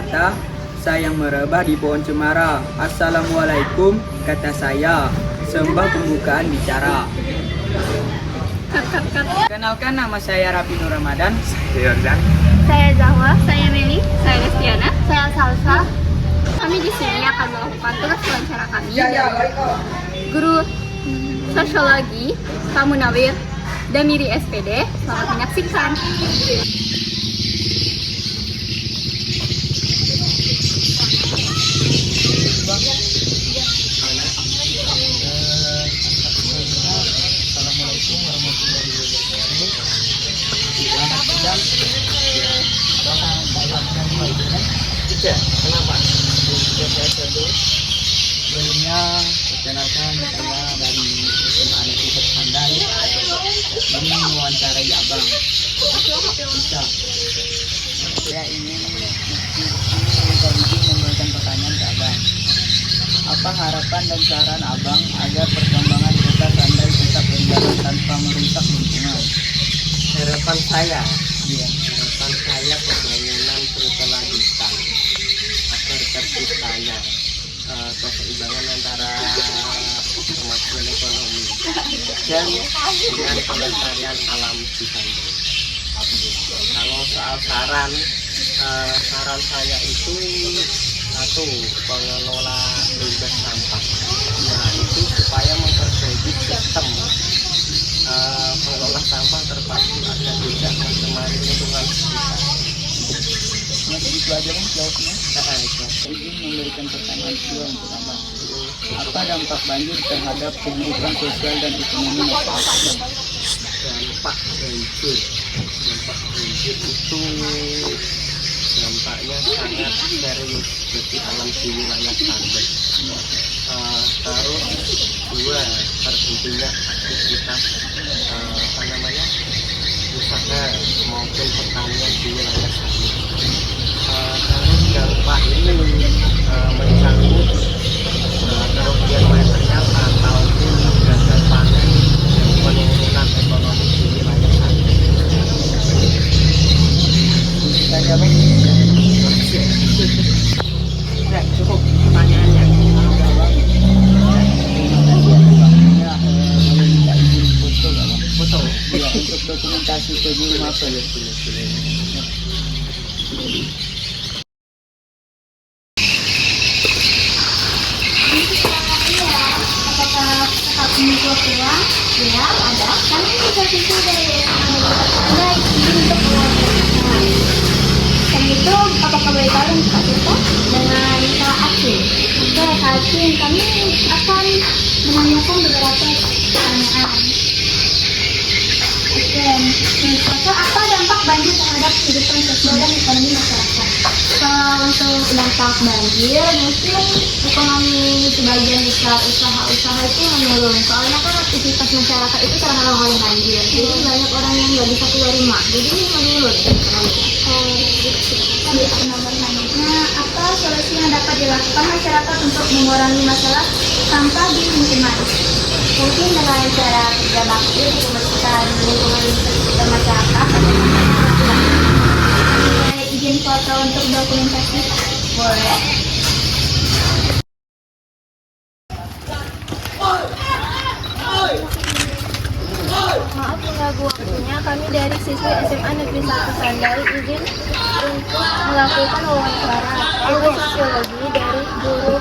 kata sayang merebah di pohon cemara. Assalamualaikum, kata saya. Sembah pembukaan bicara. Kenalkan, nama saya Rapi Nur Ramadan. Saya Yordan. Saya Zahwa, saya Meli, saya Destiana, saya Salsa. Kami di sini akan melakukan tugas wawancara kami dari guru sosiologi Pak Munawir Damiri SPD. Selamat menyaksikan. Assalamualaikum warahmatullahi wabarakatuh. Selamat siang. Kenapa? Sebelumnya perkenalkan, saya dari SMA Negeri Satu Sandal. Ini mewawancarai abang. Bisa. Saya ingin memberikan pertanyaan ke abang. Apa harapan dan saran abang agar perkembangan kota Sandal tetap berjalan tanpa merusak lingkungan? Harapan saya pembangunan berkelanjutan agar terciptanya keseimbangan antara kemajuan ekonomi dan dengan kelestarian alam di Sandal. Kalau soal saran saya itu satu, pengelola limbah sampah. Nah, itu supaya memperbaiki sistem pengelola sampah terpadu agar tidak mencemari lingkungan sekitar. Itu aja bang jawabnya. Izin memberikan pertanyaan kedua untuk abang. Apa dampak banjir terhadap kehidupan sosial dan ekonomi masyarakat? Dampak banjir itu dampaknya sangat serius bagi alam di wilayah Sandal. Terus dua, terhentinya aktivitas usaha maupun pertanian di wilayah Sandal. Terus dampak ini mencangkut kerugian material ataupun gagal panen dan penurunan ekonomi di wilayah Sandal. Saya tidak cukup pertanyaannya. Foto ya, untuk dokumentasi ke guru apa ya? Apakah tetap menjual uang? Ya, ada. Kami bisa itu dari Anda untuk uang. Dan itu apakah boleh tahu Pak Tirta dengan Kak Acin? Oke, Kak Acin, kami akan menanyakan beberapa pertanyaan. Oke, apa dampak banjir terhadap kehidupan sosial dan ekonomi masyarakat? Kalau untuk dampak banjir, mungkin ekonomi sebagian besar usaha-usaha itu menurun. Soalnya kan aktivitas masyarakat itu terhalang oleh banjir. Jadi banyak orang yang nggak bisa keluar rumah. Jadi menurun ekonominya. Nah, apa solusi yang dapat dilakukan masyarakat untuk mengurangi masalah sampah di lingkungan? Mungkin dengan cara kerja bakti untuk membersihkan lingkungan sekitar masyarakat. Saya izin foto untuk dokumentasi. Boleh. Maaf mengganggu waktunya, kami dari siswi SMA Negeri 1 Sandal izin untuk melakukan wawancara ilmu sosiologi dari guru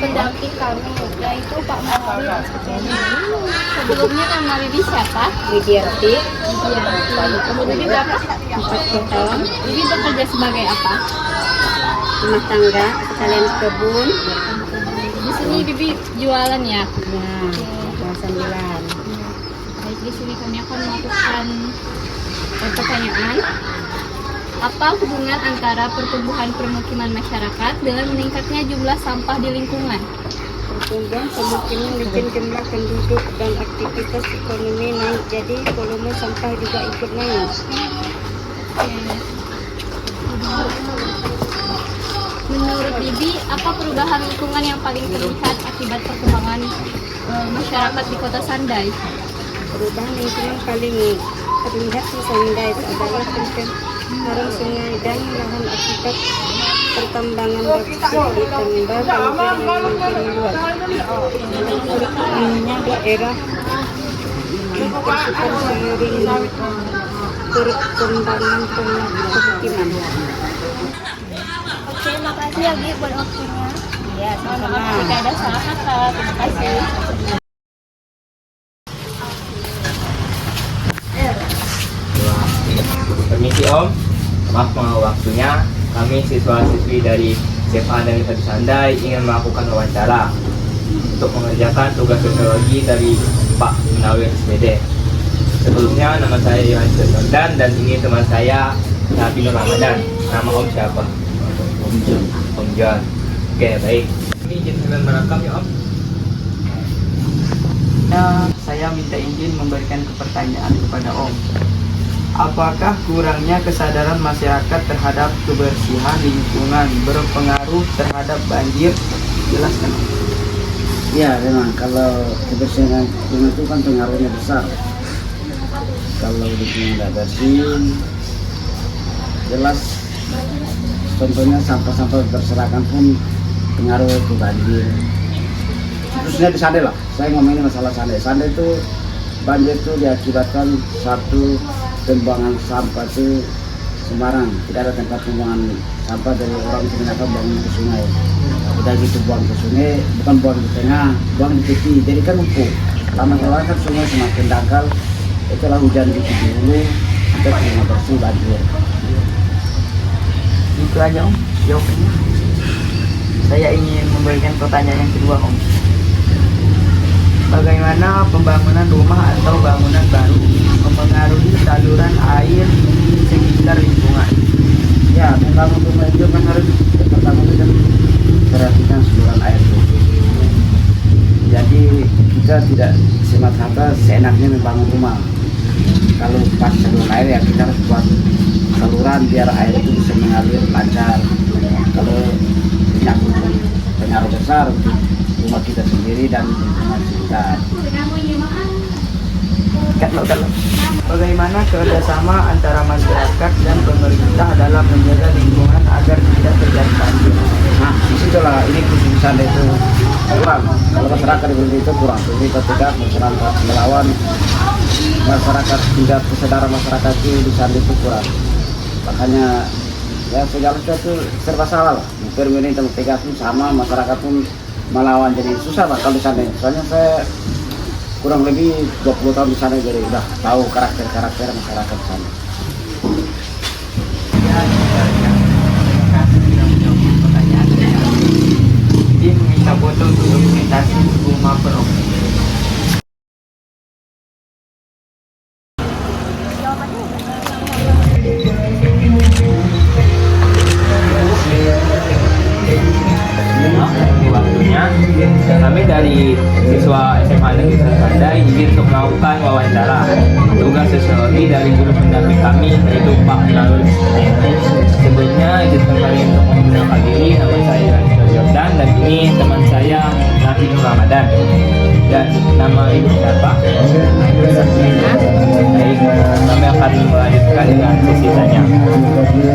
pendamping kami, yaitu Pak Munawir SPD. Sebelumnya nama Bibi siapa? Widiarti. Umur Bibi berapa? 40 tahun. Bibi bekerja sebagai apa? Rumah tangga, sekalian kebun. Di sini Bibi jualan ya? Ya, sambilan. Baik, di sini kami akan melakukan pertanyaan. Apa hubungan antara pertumbuhan permukiman masyarakat dengan meningkatnya jumlah sampah di lingkungan? Pertumbuhan permukiman bikin jumlah penduduk dan aktivitas ekonomi naik, jadi volume sampah juga ikut naik. Menurut Bibi, apa perubahan lingkungan yang paling terlihat akibat perkembangan masyarakat di Kota Sandai? Perubahan lingkungan paling terlihat di Sandai adalah pencemaran sungai dan lahan akibat pertambangan bauxit ditambah banjir yang makin luas. Berikutnya daerah masukkan seiring perkembangan pemukiman. Oke, makasih ya Bi buat waktunya. Ya, sama-sama. Jika ada salah kata, terima kasih. Permisi Om, maaf mau waktunya. Kami siswa-siswi dari SMA Negeri 1 Sandai ingin melakukan wawancara untuk mengerjakan tugas sosiologi dari Pak Munawir SPD. Sebelumnya nama saya Yohanes Jordan dan ini teman saya Nabi Nur Ramadan. Nama Om siapa? Om John. Om John. Oke, baik. Ini izin kalian merekam ya Om. Nah, saya minta izin memberikan pertanyaan kepada Om. Apakah kurangnya kesadaran masyarakat terhadap kebersihan lingkungan berpengaruh terhadap banjir? Jelaskan. Ya, memang kalau kebersihan lingkungan itu kan pengaruhnya besar. Kalau lingkungan tidak bersih, jelas contohnya sampah-sampah berserakan pun pengaruh ke banjir. Khususnya di Sande lah, saya ngomongin masalah Sande. Sande itu banjir itu diakibatkan satu, pembuangan sampah itu sembarang, tidak ada tempat pembuangan sampah dari orang itu kenapa buang ke sungai. Udah gitu buang ke sungai, bukan buang di tengah, buang di tepi, jadi kan numpuk. Lama-lama kan sungai semakin dangkal, itulah hujan gitu dulu, kita cuma bersih banjir. Itu aja Om, jawabannya. Saya ingin memberikan pertanyaan yang kedua Om. Bagaimana pembangunan rumah atau bangunan baru mempengaruhi saluran air di sekitar lingkungan? Ya, membangun rumah itu kan harus pertama kita perhatikan saluran air itu. Jadi kita tidak semata-mata seenaknya membangun rumah. Kalau pas saluran air ya kita harus buat saluran biar air itu bisa mengalir lancar. Kalau pengaruh besar untuk rumah kita sendiri dan lingkungan sekitar. Kalau bagaimana kerjasama antara masyarakat dan pemerintah dalam menjaga lingkungan agar tidak terjadi banjir? Nah, disitulah ini kesusahan itu kurang. Kalau masyarakat di itu kurang. Jadi ketika masyarakat melawan, masyarakat tidak kesadaran masyarakat itu di sana itu kurang. Makanya ya segala sesuatu serba salah lah. Pemerintah tegas pun sama, masyarakat pun melawan, jadi susah lah kalau di sana. Soalnya saya kurang lebih 20 tahun di sana, jadi udah tahu karakter masyarakat di sana. Izin meminta foto untuk dokumentasi rumah Om. Waktunya kami dari siswa SMA Negeri 1 Sandai izin untuk melakukan wawancara tugas sosiologi dari guru pendamping kami yaitu Pak Munawir SPD. Sebelumnya izinkan kami untuk memperkenalkan diri, nama saya Yohanes Jordan dan ini teman saya Nabi Nur Ramadan. Dan nama ibu siapa? Baik, kami akan melanjutkan dengan sesi tanya.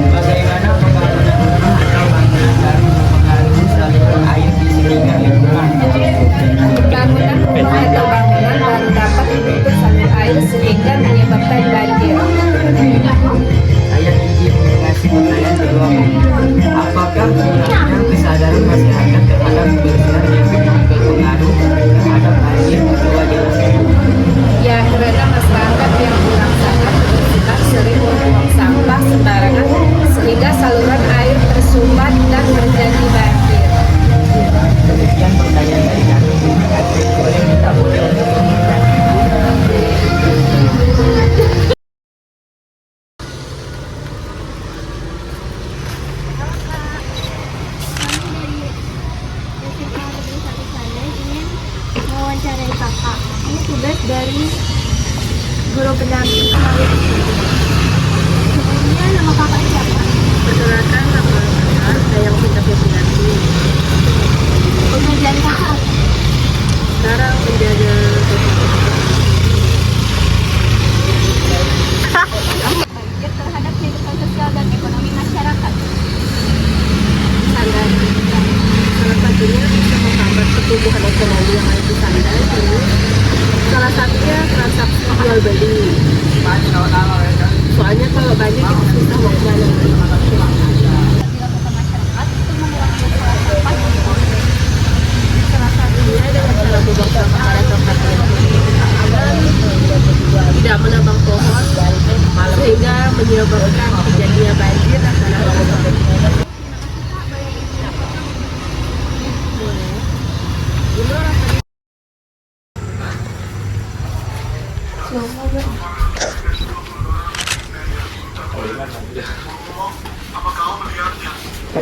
Bagaimana pembangunan rumah atau bangunan baru mempengaruhi saluran air di sekitar lingkungan? Bangunan rumah atau bangunan baru dapat menutup salur air sehingga menyebabkan banjir. Saya izin mengasih pertanyaan kedua Om. Apakah kurangnya kesadaran masyarakat terhadap kebersihan lingkungan berpengaruh terhadap banjir? Coba jelaskan. Ya, karena masyarakat yang kurang sadar kebersihan sering membuang sampah sembarangan sehingga saluran air tersumbat dan terjadi banjir. Demikian pertanyaan dari kami. Terima kasih. Boleh minta foto untuk mengingat. Mewawancarai kakak. Ini tugas dari guru pendamping kemarin. Sebelumnya nama kakak siapa? Perkenalkan nama saya yang Sinta Febrianti. Pekerjaan kakak apa? Sekarang menjaga Banjir terhadap kehidupan sosial dan ekonomi masyarakat. pertumbuhan ekonomi yang ada di sana ini salah satunya transaksi jual beli. Soalnya kalau banyak itu susah mau kemana. Salah satunya dengan cara membuang sampah pada tempat yang aman, tidak menebang pohon sehingga menyebabkan terjadinya banjir dan tanah longsor.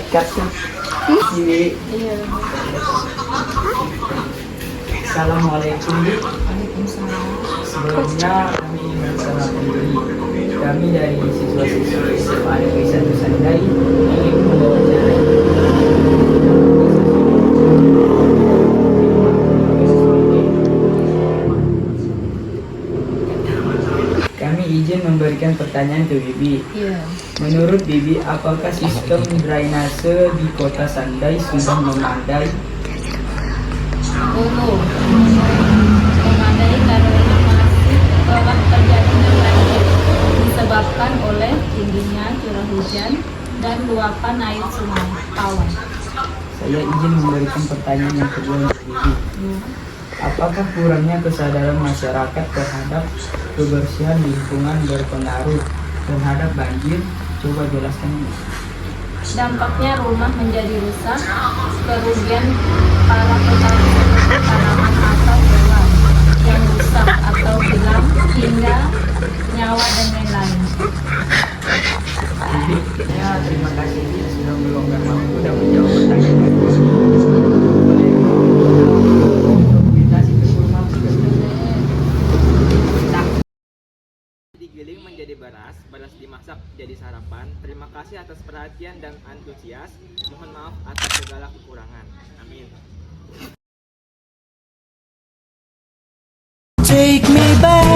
Kat sini. Assalamualaikum. Sebelumnya kami ingin mengucapkan diri. Kami dari siswa-siswi SMA Negeri 1 Sandai ingin mewawancarai Kami izin memberikan pertanyaan ke Bibi. Menurut Bibi, apakah sistem drainase di kota Sandai sudah memadai? Belum memadai karena masih telah terjadinya banjir disebabkan oleh tingginya curah hujan dan luapan air sungai Kawan. Saya izin memberikan pertanyaan yang kedua untuk Bibi. Apakah kurangnya kesadaran masyarakat terhadap kebersihan lingkungan berpengaruh terhadap banjir? Coba jelaskan. Dampaknya rumah menjadi rusak, kerugian para petani seperti tanaman atau hewan yang rusak atau hilang hingga nyawa dan lain-lain. Ya, terima kasih sudah meluangkan waktu dan menjawab pertanyaan. Digiling menjadi beras, beras dimasak jadi sarapan. Terima kasih atas perhatian dan antusias. Mohon maaf atas segala kekurangan. Amin. Take me back.